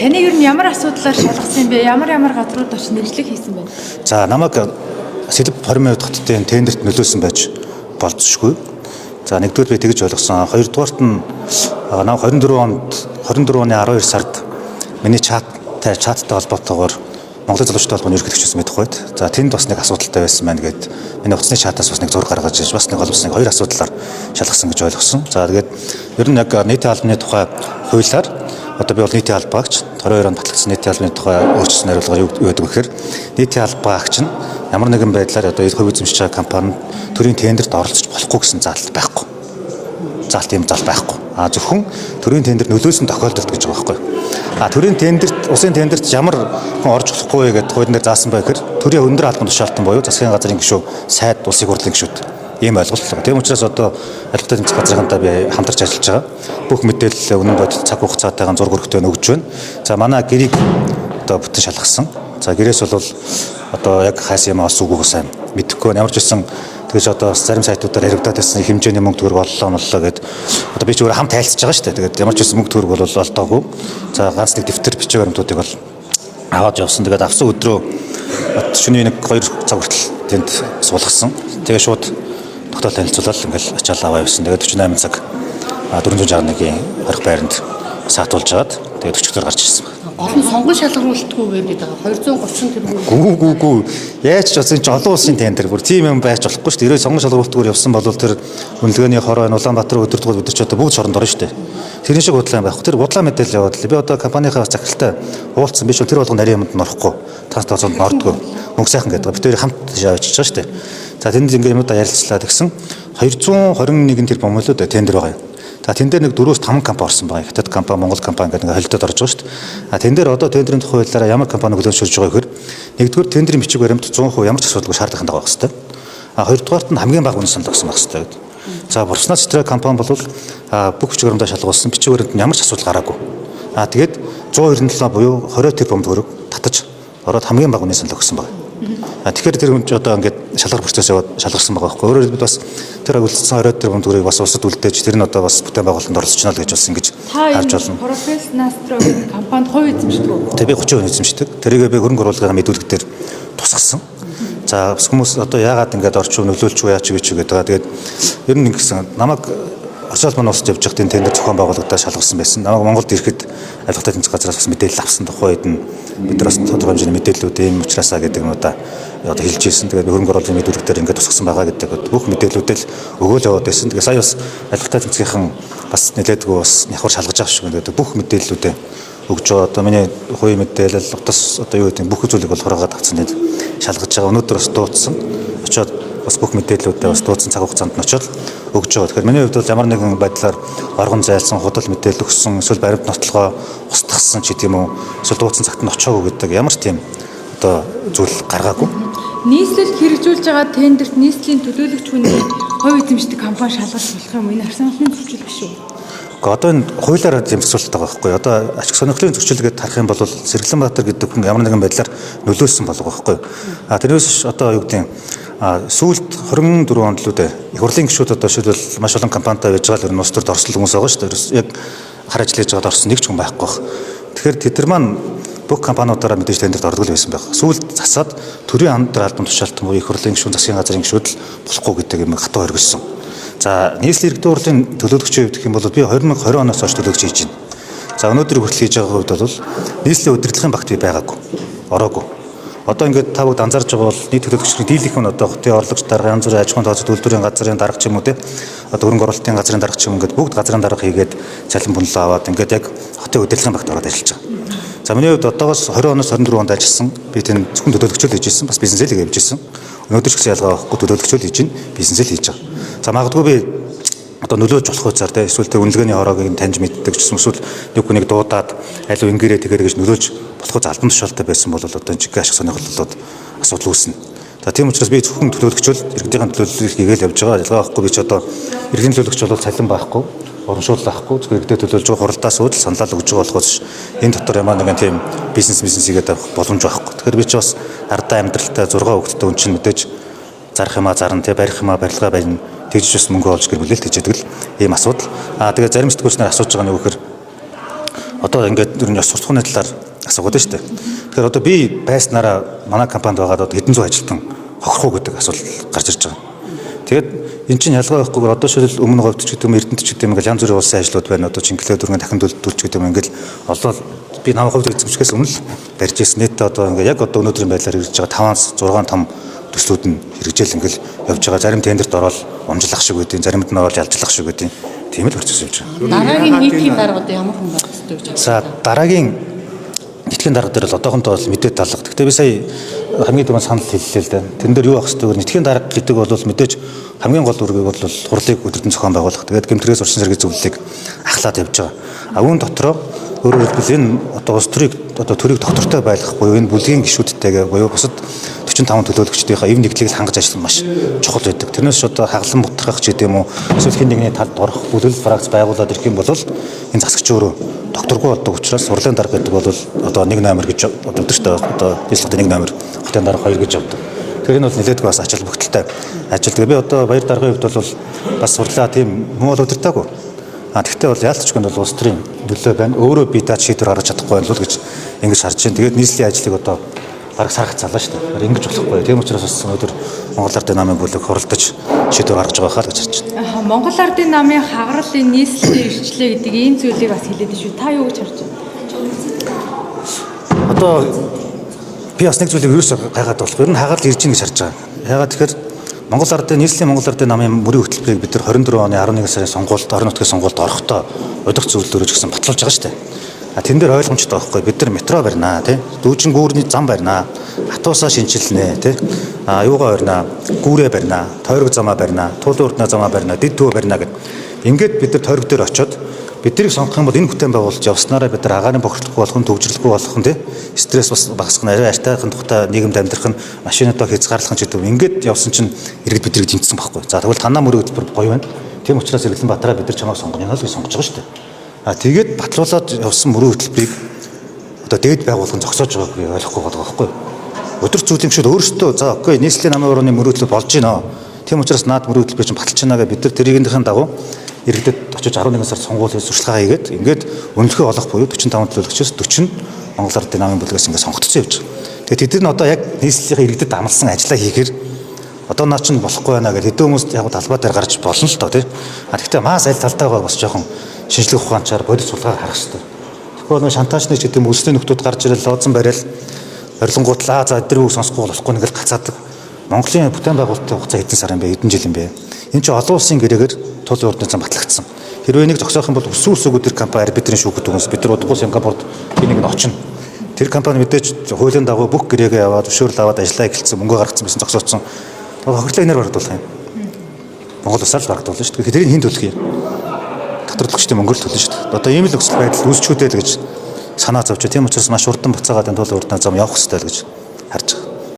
Таны ер нь ямар асуудлаар шалгасан бэ? Ямар газрууд очиж нэвшлэг хийсэн бэ? За намайг Сэлб 20 минут хотын тендерт нөлөөсөн байж болцсохгүй. За нэгдүгээр би тэгж ойлгосон. Хоёрдугаарт нь намайг 24 оны 12 сард миний чаттай холбоотойгоор Монголын залуучуудын холбооны ерөнхийлөгчөөс мэдэх байд. За тэнд бас нэг асуудалтай байсан байна гэд миний утасны чатаас бас нэг зураг гаргаж ирж бас нэг холбоосныг хоёр асуудлаар шалгасан гэж ойлгосон. За тэгээд ер нь яг нийтийн албаны тухай хуулиар одоо би бол нийтийн албаагч 22 онд батлагдсан нийтийн албаны тухай өөрчлөлт хариулгаар юу гэдэг вэ гэхээр нийтийн албаагч нь ямар нэгэн байдлаар одоо хувь эзэмшиж байгаа компанид төрийн тендерт оролцож болохгүй гэсэн заалт байхгүй. Заалт юм заалт байхгүй. Зөвхөн төрийн тендер нөлөөсөн тохиолдолд гэж байгаа байхгүй. Төрийн тендерт усын тендерт ямар хүн орж болохгүй гэдэг хуулийн дээр заасан байх гэхээр төрийн өндөр албан тушаалтан буюу засгийн газрын гишүү, сайд, улсын хурлын гишүүд ийм ойлголт л байгаа. Тийм учраас одоо албатай тэмцэх газрынхантай би хамтарч ажиллаж байгаа. Бүх мэдээлэл үнэн бодит цаг хугацаатайгаар зураг өргөтөө өгж байна. За манай гэрийг одоо бүтэн шалгасан. За гэрээс бол одоо яг хаас юм олсон үгүй сайн мэдэхгүй. Ямар ч байсан тэгэж одоо зарим сайтуудаар яригдаад байсан хэмжээний мөнгө төгрөг оллоо гэд одоо би ч өөрөө хамт тайлцж байгаа шүү дээ. Тэгээд ямар ч байсан мөнгө төгрөг бол олдоогүй. За ганц нэг дэвтэр бичиг баримтуудыг бол аваад явсан. Тэгээд авсан өдрөө шөнийн 1-2 цаг хүртэл тэнд суулгасан. Тэгээд шууд тогтоол танилцуулаад ингээл ачаал аваа явсан. Тэгээд 48 цаг 461-ийн хорих байранд саатуулж агаад тэгээд өчигдөр гарч ирсэн байна. Гол нь сонгон шалгаруултгүй гэдэг байгаа 230 тэрбум. Гүү. Яаж ч одоо жолон улсын тендер бүр тийм юм байж болохгүй шүү дээ. Ерөө сонгон шалгуултгүйгээр явсан бол тэр үнэлгээний хорой Улаанбаатар өдөртгөл бид ч одоо бүгд шоронд орно шүү дээ. Тэрний шиг бодлоо байхгүй. Тэр бодлоо мэдээлэл яваад л би одоо компанийнхаа захиралтай уулзсан би ч тэр болгон нарийн юмд норохгүй. Транспортод нордгүй. Мөнгө сайхан гэдэг. Бид хоёр хамт явчихж байгаа шүү дээ. За тэнд ингээ юмудаа ярилцлаа гэсэн 221 тэрбум л үү тендер байгаа юм. За тэн дээр нэг 4-5 компани орсон байгаа. Хятад компани, Монгол компани гэдэг ингээ холилдод орж байгаа шүү дээ. Тэн дээр одоо тендерийн тухай хуулиараа ямар компани хөлөөлж байгаа гэхээр нэгдүгээр тендерийн бичиг баримт 100% ямар ч асуудалгүй шаардлагатай байгаа хэвээр. Хоёрдугаарт нь хамгийн бага үнэ санал өгсөн байх хэвээр. За Бурснаа Цэтрэг компани бол бүх бичиг баримтаа шалгуулсан. Бичиг баримт нь ямар ч асуудал гараагүй. Тэгээд 197 буюу 20 тэрбум төгрөг татаж ороод хамгийн бага үнэ санал өгсөн байна. Тэгэхээр тэр хүн одоо ингээд шалгар процесс яваад шалгарсан байгаа байхгүй. Өөрөөр хэлбэл бас тэр агуулсан 20 тэрбум төгрөгийг бас улсад үлдээж тэр нь одоо бас бүтээн байгуулалтанд оролцож байна л гэж бас ингэж харж байна. Профес Настро гэдэг компанид хувь эзэмшдэг үү? Тэг би 30% эзэмшдэг. Тэрийг би хөрөнгө оруулалтын мэдүүлэгтэр тусгасан. За хүмүүс одоо яагаад ингээд орчуу нөлөөлчихгүй яач гэж байгаа. Тэгээд ер нь ингэсэн намайг Орчуулт маань улсад явж байхдаа тендер зохион байгуулагчдаа шалгасан байсан. Намайг Монголд ирэхэд албатай тэмцэх газраас бас мэдээлэл авсан тухай үед нь бид нар бас тодорхой хэмжээний мэдээллүүд ийм учраас гэдэг нь одоо хэлж ирсэн. Тэгээд хөрөнгө оруулалтын мэдүүлэгтэр ингээд тусгасан байгаа гэдэг бүх мэдээллүүдээ л өгөөл яваад байсан. Тэгээд сая бас албатай тэмцэхийн бас нэлээдгүй бас явхар шалгаж байгаа шүү гэдэг бүх мэдээллүүдээ өгж байгаа. Одоо миний хувийн мэдээлэл утас одоо юу гэдэг бүх зүйлийг бол хураагаад авсан тийм шалгаж байгаа. Өнөөдөр бас дуудсан. Очоод бас бүх мэдээллүүдээ бас дуудсан цаг хугацаанд нь очоод өгж байгаа. Тэгэхээр миний хувьд бол ямар нэгэн байдлаар оргон зайлсан, худал мэдээлэл өгсөн, эсвэл баримт нотлогоо устгасан ч гэдэм үү, эсвэл дуудсан цагт нь очоогүй гэдэг ямар ч тийм одоо зүйл гаргаагүй. Нийслэл хэрэгжүүлж байгаа тендерт нийслэлийн төлөөлөгч хүний хувь эзэмшдэг компани шалгах болох юм. Энэ арсан албаны зөрчил биш үү? Одоо энэ хуулиараа тийм зохицуулалт байгаа байхгүй. Одоо ашиг сонирхлын зөрчилгээд харах юм бол Сэргэлэнбаатар гэдэг хүн ямар нэгэн байдлаар нөлөөсөн болов байхгүй. Тэрнээс одоо юу гэдэг сүүлд 24 онд л үү их хурлын гишүүд одоо шилбэл маш олон компанитай байж байгаа л нус төрд орсон хүмүүс байгаа шүү дээ. Яг хар ажиллаж байгаад орсон нэг ч хүн байхгүй байх. Тэгэхээр тэд нар маань бүх компаниудаараа мэдээж тендерт ордог л байсан байх. Сүүлд засаад төрийн хамтран албан тушаалтан буюу их хурлын гишүүн засгийн газрын гишүүд л болохгүй гэдэг юм хатуу хоригдсон. За нийслэлийн иргэдийн хурлын төлөөлөгчөө гэх юм бол би 2020 оноос хойш төлөөлөгч хийж байна. За өнөөдөр хүртэл хийж байгаа хувьд бол нийслэлийн удирдлагын багт би байгаагүй. Ороогүй. Одоо ингээд та бүгд анзаарч байгаа бол нийт төлөөлөгчдийн дийлэнх нь одоо хотын орлогчдаар янз бүрийн аж ахуйн тооцоо төлбөрийн газрын дарга ч юм уу те одоо хөрөнгө оруулалтын газрын дарга ч юм ингээд бүгд газрын дарга хийгээд цалин бунлоо аваад ингээд яг хотын удирдлагын багт ороод ажиллаж байгаа. За миний хувьд одоогоос 20 оноос 24 онд ажилласан. Би тэнд зөвхөн төлөөлөгчөөр хийж ирсэн. Бас бизнесэл хийж ирсэн. Өнөөдөр ч гэсэн ялгаа байхгүй төлөөлөгчөөр хийж байна. Бизнесэл хийж байгаа. За магадгүй би одоо нөлөөж болох хуйцаар те эсвэл тэр үнэлгээний хороогийг таньж мэддэг гэсэн эсвэл нэг хүнийг дуудаад аль уу ингэрээ тэгэрэй гэж нөлөөж болох албан тушаалтай байсан бол одоо жиг ашиг сонирхлолтод асуудал үүснэ. За тийм учраас би зөвхөн төлөөлөгчөөл иргэдийн төлөөллийг хийгээл явж байгаа. Ялгаа байхгүй би ч одоо иргэдийн төлөөлөгч бол цалин байхгүй, урамшуул байхгүй, зөвхөн иргэдэд төлөөлж байгаа хуралдаас үүдэл саналаа өгж байгаа болохоос энэ дотор ямар нэгэн тийм бизнес хийгээд авах боломж байхгүй. Тэгэхээр би ч бас ардаа амьдралтай 6 хүүхэдтэй хүн чинь мэдээж зарах юмаа зарна те барих юмаа барилгаа барина тэгж бас мөнгө олж гэр бүлээл тэгжээдэг л ийм асуудал. Тэгээд зарим сэтгүүлч нар асууж байгаа нь юу гэхээр одоо ингээд ер нь ёс суртахууны талаар асуугаад байна шүү дээ. Тэгэхээр одоо би байснараа манай компанид байгаа одоо хэдэн зуун ажилтан хохирох уу гэдэг асуулт гарч ирж байгаа. Тэгээд эн чинь ялгаа байхгүйгээр одоо шил өмнө говьд ч гэдэг юм Эрдэнэт ч гэдэг юм ингээл янз бүрийн улсын ажлууд байна. Одоо Чингэлээ дөрөнгө дахин төлөвлөлт гэдэг юм ингээл олол би намайг говьд эзэмшихээс өмнө л барьж ирсэн. Нийт одоо ингээ яг одоо өнөөдрийн байдлаар ирж байгаа 5-6 том төслүүд нь хэрэгжээл ингээл явж байгаа. Зарим тендерт ороод умжлах шиг үүдийн, заримд нь ороод ялжлах шиг үүдийн. Тийм л процесс явж байгаа. Дараагийн нийтийн дарга одоо ямар хүн байх ёстой гэж байна? За дараагийн нийтийн дарга дээр л одоохондоо бол мэдээд талах. Гэхдээ би сая хамгийн түрүүнд санал хэллээ л дээ. Тэн дээр юу ах хэвээр нийтийн дарга гэдэг бол мэдээж хамгийн гол үүрэг бол хурлыг өдөртөн зохион байгуулах. Тэгээд гэмтрээс урьдчилан сэргийн зөвлөлийг ахлаад явж байгаа. А үүн дотроо өөрөөр хэлбэл энэ одоо улс төрийг одоо төрийг доктортой байлгах буюу энэ бүлгийн гишүүдтэйгээ буюу бусад 45 төлөөлөгчдийнхээ эв нэглийг хангаж ажиллах маш чухал байдаг. Тэрнээс одоо хаглан бутгах ч гэдэг юм уу эсвэл хин нэгний талд орох бүлэл фракц байгуулад ирэх юм бол энэ засагч өөрөө докторгүй болдог учраас сурлын дарга гэдэг бол одоо 1 номер гэж одоо өдөртөө одоо нийслэлийн 1 номер хотын дарга 2 гэж авдаг. Тэгэхээр энэ бол нэлээдгүй бас ачаал бүгдэлтэй ажил. Тэгээ би одоо баяр даргын хувьд бол бас сурлаа тийм хүн бол удирдаагүй. Тэгвэл бол яалтчгүй бол улс төрийн нөлөө байна. Өөрөө би даад шийдвэр гаргаж чадахгүй байл гэж ингэж харж байна. Тэгээд нийслэлийн ажлыг одоо бараг сарах цалаа шүү дээ. Ингэж болохгүй. Тийм учраас бас өнөөдөр Монгол Ардын намын бүлэг хуралдаж шийдвэр гаргаж байгаа хаа гэж харж байна. Монгол Ардын намын хагаралын нийслэлийн ирчлээ гэдэг ийм зүйлийг бас хэлээд шүү. Та юу гэж харж байна? Одоо би бас нэг зүйлийг юусоо гайхаад болох. Ер нь хагарал ирж гин гэж харж байгаа. Ягаад тэгэхээр Монгол Ардын нийслэлийн Монгол Ардын намын мөрийн хөтөлбөрийг бид нар 24 оны 11 сарын сонгуульд орон нутгийн сонгуульд орохдоо удирдах зөвлөлөөрөө ч гэсэн батлуулж байгаа шүү дээ. Тэн дээр ойлгомжтой байхгүй бид нар метро барина тий дүүжин гүүрний зам барина хатуусаа шинчилнэ тий юугаа барина гүүрээ барина тойрог замаа барина туулын урднаа замаа барина дэд төвөө барина гэд ингээд бид нар тойрог дээр очиод биднийг сонгох юм бол энэ бүтээн байгуулж явснараа бид нар агаарын бохирдлохгүй болох нь төвжирлэхгүй болох нь тий стресс бас багасгах нь арай артайхан тухтай нийгэмд амьдрах нь машинуудаа хязгаарлах нь ч гэдэг ингээд явсан чинь иргэд биднийг дэмжсэн байхгүй за тэгвэл танаа мөрийн хөтөлбөр гоё байна тийм учраас Эргэлэн Баатараа бид нар чамайг сонгоно гэж сонгож байгаа шүү дээ. Тэгээд батлуулаад явсан мөрийн хөтөлбөрийг одоо дээд байгууллагын зогсоож байгааг ойлгохгүй байгаа байхгүй юу? Өдөр зүйлэмшүүд өөрсдөө за окей нийслэлийн намын орны мөрийн хөтөлбөр болж байна. Тийм учраас наад мөрийн хөтөлбөр чинь баталж байна гэж бид нар тэрийнхэн дагуу иргэдэд очиж 11 сард сонгуулийн сурчлагаа хийгээд ингээд үнэлгээ олох буюу 45 төлөөлөгчөөс 40 Монгол Ардын намын бүлгээс ингээд сонгогдсон явж байгаа. Тэгээд тэд нар одоо яг нийслэлийн иргэдэд амласан ажиллаа хийхээр одоо наа чинь болохгүй байна гэж хэдэн хүмүүс яг талбай дээр гарч болно л доо тий. Гэхдээ маас аль талтайгаа бас жоохон шинжлэх ухаанчаар бодит сулгаар харах хэрэгтэй. Тэгэхгүй нэг шантажны ч гэдэг юм үлсний нөхдүүд гарч ирэл лоозон бариал орилонгуудлаа за эдгэрийг сонсохгүй болохгүй нэгэл гацаадаг. Монголын бүтээн байгуулалтын хугацаа хэдэн сар юм бэ? Хэдэн жил юм бэ? Энэ чинь олон улсын гэрээгээр тулын урдны зам батлагдсан. Хэрвээ нэг зогсоох юм бол өсвөр өсөөгөө тэр компани бидний шүүхэд өгнөс бид нар удахгүй Сингапурт энийг нь очино. Тэр компани мэдээж хуулийн дагуу бүх гэрээгээ аваад зөвшөөрөл аваад ажиллаа эхэлсэн мөнгө гаргацсан байсан зогсооцсон. Хохирлоо энээр бардуулах юм. Монгол усаар л бардуулна шүү дээ. Тэрийг хэн төлөх юм? Татварлагчдын мөнгөөр төлнө шүү дээ. Одоо ийм л өсөлт байдал үүсчүүдээ л гэж санаа зовж. Тийм учраас маш урдан буцаагаад энэ тулын урдны зам явах хэрэгтэй л гэж харж байгаа.